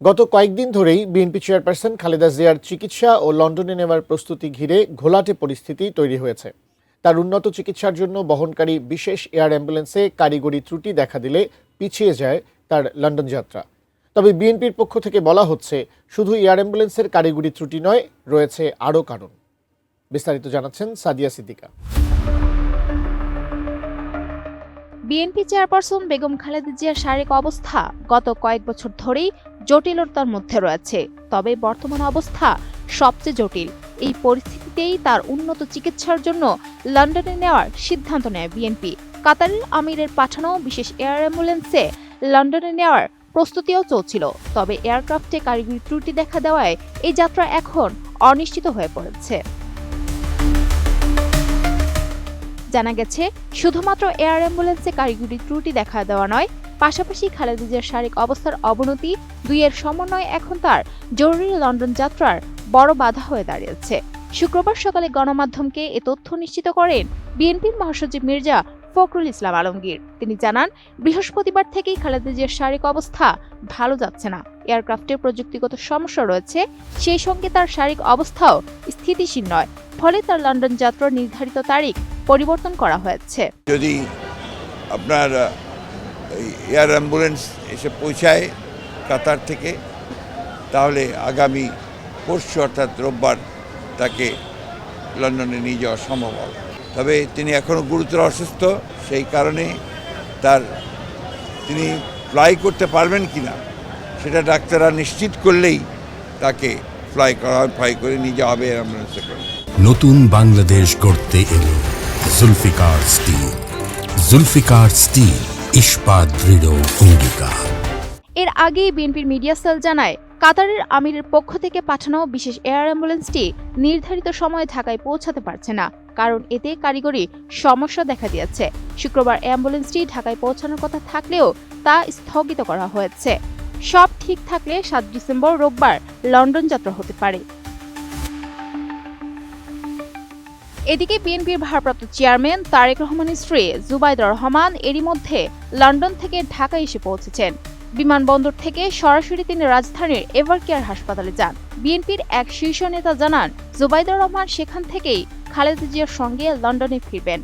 গত কয়েকদিন ধরেই বিএনপি চেয়ারপারসন খালেদা জিয়ার চিকিৎসা ও লন্ডনে নেওয়ার প্রস্তুতি ঘিরে ঘোলাটে পরিস্থিতি তৈরি হয়েছে। তার উন্নত চিকিৎসার জন্য বহনকারী বিশেষ এয়ার অ্যাম্বুলেন্সে কারিগরি ত্রুটি দেখা দিলে পিছিয়ে যায় তার লন্ডন যাত্রা। তবে বিএনপির পক্ষ থেকে বলা হচ্ছে, শুধু এয়ার অ্যাম্বুলেন্সের কারিগরি ত্রুটি নয়, রয়েছে আরও কারণ। বিস্তারিত জানাচ্ছেন সাদিয়া সিদ্দিকা। বিএনপি চেয়ারপারসন বেগম খালেদা জিয়ার শারীরিক অবস্থা গত কয়েক বছর ধরেই জটিলতার মধ্যে রয়েছে। তবে বর্তমান অবস্থা সবচেয়ে জটিল। এই পরিস্থিতিতেই তার উন্নত চিকিৎসার জন্য লন্ডনে নেওয়ার সিদ্ধান্ত নেয় বিএনপি। কাতারের আমিরের পাঠানো বিশেষ এয়ার অ্যাম্বুলেন্সে লন্ডনে নেওয়ার প্রস্তুতিও চলছিল। তবে এয়ারক্রাফটে কারিগরি ত্রুটি দেখা দেওয়ায় এই যাত্রা এখন অনিশ্চিত হয়ে পড়েছে। জানা গেছে, শুধুমাত্র এয়ার অ্যাম্বুলেন্সে কারিগরি ত্রুটি দেখা দেওয়া নয়, পাশাপাশি খালেদা জিয়ার শারীরিক অবস্থার অবনতি দুইয়ের সমন্বয় এখন তার জরুরি লন্ডন যাত্রার বড় বাধা হয়ে দাঁড়িয়েছে। শুক্রবার সকালে গণমাধ্যমকে এ তথ্য নিশ্চিত করেন বিএনপির মহাসচিব মির্জা ফখরুল ইসলাম আলমগীর। তিনি জানান, বৃহস্পতিবার থেকেই খালেদা জিয়ার শারীরিক অবস্থা ভালো যাচ্ছে না। এয়ারক্রাফটের প্রযুক্তিগত সমস্যা রয়েছে, সেই সঙ্গে তার শারীরিক অবস্থাও স্থিতিশীল নয়। ফলে তার লন্ডন যাত্রার নির্ধারিত তারিখ পরিবর্তন করা হয়েছে। যদি আপনার এয়ার অ্যাম্বুলেন্স এসে পৌঁছায় কাতার থেকে, তাহলে আগামী পরশু অর্থাৎ রোববার তাকে লন্ডনে নিয়ে যাওয়া সম্ভব হবে। তবে তিনি এখনও গুরুতর অসুস্থ, সেই কারণে তিনি ফ্লাই করতে পারবেন কিনা সেটা ডাক্তাররা নিশ্চিত করলেই তাকে ফ্লাই করে নিয়ে যাওয়া হবে অ্যাম্বুলেন্সে করে। নতুন বাংলাদেশ গড়তে এলো জুলফিকার স্টিল। জুলফিকার স্টিল, ইস্পাত দৃঢ় অঙ্গীকার। এর আগেই বিএনপির মিডিয়া সেল জানায়, কাতারের আমিরের পক্ষ থেকে পাঠানো বিশেষ এয়ার অ্যাম্বুলেন্সটি নির্ধারিত সময়ে ঢাকায় পৌঁছাতে পারছে না, কারণ এতে কারিগরি সমস্যা দেখা দিয়েছে। শুক্রবার অ্যাম্বুলেন্সটি ঢাকায় পৌঁছানোর কথা থাকলেও তা স্থগিত করা হয়েছে। সব ঠিক থাকলে 7 ডিসেম্বর রোববার লন্ডন যাত্রা হতে পারে। এদিকে বিএনপির ভারপ্রাপ্ত চেয়ারম্যান তারেক রহমানের স্ত্রী জুবাইদা রহমান এরই মধ্যে লন্ডন থেকে ঢাকা এসে পৌঁছেছেন। বিমানবন্দর থেকে সরাসরি তিনি রাজধানীর এভারকেয়ার হাসপাতালে যান। বিএনপির এক শীর্ষ নেতা জানান, জুবাইদা রহমান সেখান থেকেই খালেদা জিয়ার সঙ্গে লন্ডনে ফিরবেন।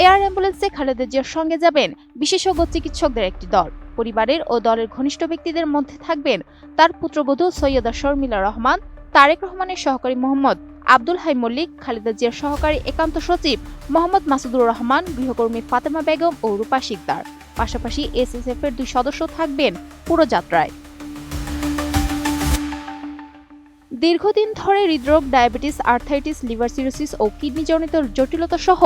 এয়ার অ্যাম্বুলেন্সে খালেদা জিয়ার সঙ্গে যাবেন বিশেষজ্ঞ চিকিৎসকদের একটি দল। পরিবারের ও দলের ঘনিষ্ঠ ব্যক্তিদের মধ্যে থাকবেন তার পুত্রবধূ সৈয়দা শর্মিলা রহমান, তারেক রহমানের সহকারী মোহাম্মদ আব্দুল হাই মল্লিক, খালেদা জিয়ার সহকারী একান্ত সচিব মোহাম্মদ মাসুদুর রহমান, গৃহকর্মী ফাতেমা বেগম ও রূপা শিকদার। পাশাপাশি এসএসএফ এর 2 সদস্য থাকবেন পুরো যাত্রায়। দীর্ঘদিন ধরে হৃদরোগ, ডায়াবেটিস, আর্থাইটিস, লিভার সিরোসিস ও কিডনিজনিত জটিলতা সহ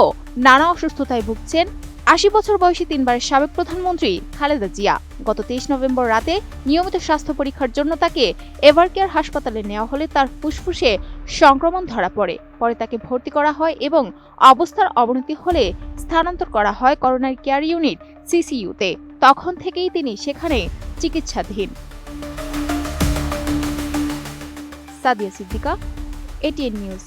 নানা অসুস্থতায় ভুগছেন 80 বছর বয়সী 3বারের সাবেক প্রধানমন্ত্রী খালেদা জিয়া। গত 23 নভেম্বর রাতে নিয়মিত স্বাস্থ্য পরীক্ষার জন্য তাকে এভারকেয়ার হাসপাতালে নেওয়া হলে তার ফুসফুসে সংক্রমণ ধরা পড়ে। পরে তাকে ভর্তি করা হয় এবং অবস্থার অবনতি হলে স্থানান্তর করা হয় করোনারি কেয়ার ইউনিট সিসিইউতে। তখন থেকেই তিনি সেখানে চিকিৎসাধীন। Sadia Siddiqa, ATN news.